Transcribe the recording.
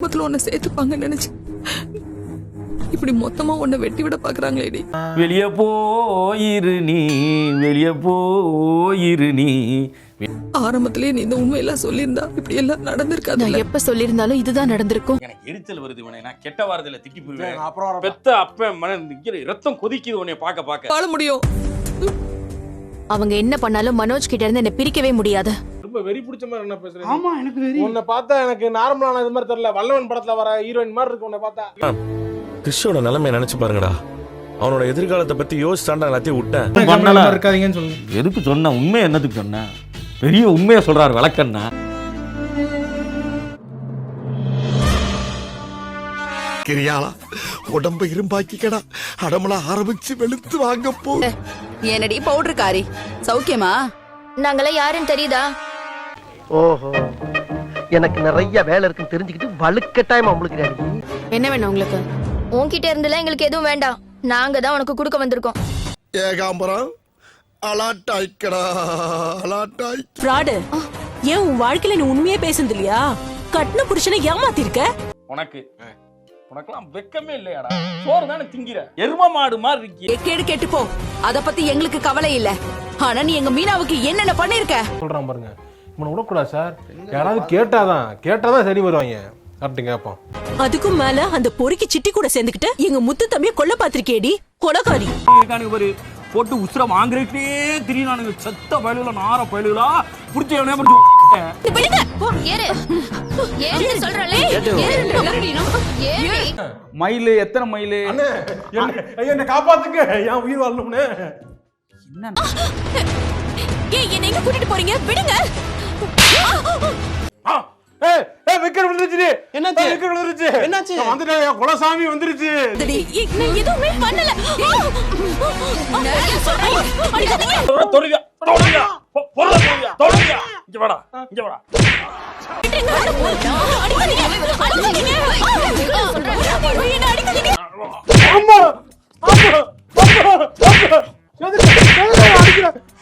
குடும்பத்துல உன்னை சேர்த்துப்பாங்கன்னு நினைச்சு இப்படி மொத்தமா உன்னை வெட்டி விட பாக்குறாங்களேடி. வெளிய போயிரு நீ, வெளிய போயிரு நீ. ஆரம்பத்திலேயே நீ இந்த உண்மையெல்லாம் சொல்லியிருந்தா இப்படி எல்லாம் நடந்திருக்காது. நான் எப்ப சொல்லியிருந்தாலும் இதுதான் நடந்திருக்கும். எனக்கு எரிச்சல் வருது உன்னை நான் கெட்ட வார்த்தையில திட்டி போடுவேன். பெத்த அப்ப மன ரத்தம் கொதிக்குது உன்னை பார்க்க பார்க்க. வாழ முடியும். அவங்க என்ன பண்ணாலும் மனோஜ் கிட்ட இருந்து என்ன பிரிக்கவே முடியாது. ரொம்ப வெறி பிடிச்ச மாதிரி என்ன பேசுறீங்க? ஆமா எனக்கு வெறி. உன்னை பார்த்தா எனக்கு நார்மலான இது மாதிரி தெரியல. வல்லவன் படத்துல வர ஹீரோயின் மாதிரி இருக்கு உன்னை பார்த்தா. கிறிஷோட நிலைமை நினைச்சு பாருங்கடா. அவனோட எதிர்காலத்தை பத்தி யோசிச்சாண்டா எல்லாத்தையும் விட்டேன். இருக்காதீங்கன்னு சொல்லுங்க. எதுக்கு சொன்ன? உண்மை என்னதுக்கு சொன்ன? பெரிய உண்மையை சொல்றாரு விளக்கண்ணா. கிரியாளா உடம்ப இரும்பாக்கிக்கடா. அடமலா ஆரம்பிச்சு வெளுத்து வாங்க போ. என்னடி பவுடர் காரி சௌக்கியமா? நாங்கள யாருன்னு தெரியுதா? ஓஹோ, எனக்கு நிறைய வேலை இருக்குன்னு தெரிஞ்சுக்கிட்டு வலுக்கட்டாயமா உங்களுக்கு என்ன வேணும் உங்களுக்கு? உன்கிட்ட இருந்தெல்லாம் எங்களுக்கு எதுவும் வேண்டாம். நாங்க தான் உனக்கு கொடுக்க வந்திருக்கோம். ஏகாம்பரம் அலாட்டாய்க்கடா, அலாட்டாய். ஃப்ராடு. ஏன் உன் வாழ்க்கையில நீ உண்மையே பேசுறது இல்லையா? கட்டின புருஷனை ஏமாத்திருக்க. உனக்கெல்லாம் வெக்கமே இல்லையாடா? சோறு தானே திங்கிற, எரும மாடு மாதிரி இருக்கி. கேடு கேட்டு போ. அத பத்தி எங்களுக்கு கவலை இல்ல. ஆனா நீ எங்க மீனாவுக்கு என்னென்ன பண்ணிருக்க சொல்றான் பாருங்க. இவனை விடக்கூடாது சார். யாராவது கேட்டாதான் சரி வருவாங்க. கரெக்ட் கேட்போம். அதுக்கும் மேல அந்த பொறுக்கி சிட்டி கூட சேர்ந்துக்கிட்டு எங்க முத்து தம்பிய கொல்ல பாத்திருக்கேடி கொலகாரி. ஒரு போட்டு உசுர வாங்குறே திரியானுங்க. செத்த பயலுல நார பயலுலா புடிச்சவனே புடிச்சு மயிலு. எத்தனை மயிலு? என்ன காப்பாத்துங்க, என் உயிர் வரணும்னு. ஏய் என்ன எங்க கூட்டிட்டு போறீங்க? விடுங்க. விக்கெட் விழுந்துருச்சு. என்னாச்சு? விக்கெட் விழுந்துருச்சு. என்னாச்சு? வந்துட்டேன், என் குலசாமி வந்துருச்சு. நான் எதுவுமே பண்ணல. தொழுவியா தொழுவியா தொழுவியா தொழுவியா. இங்க வாடா, இங்க வாடா. அடிக்காதீங்க.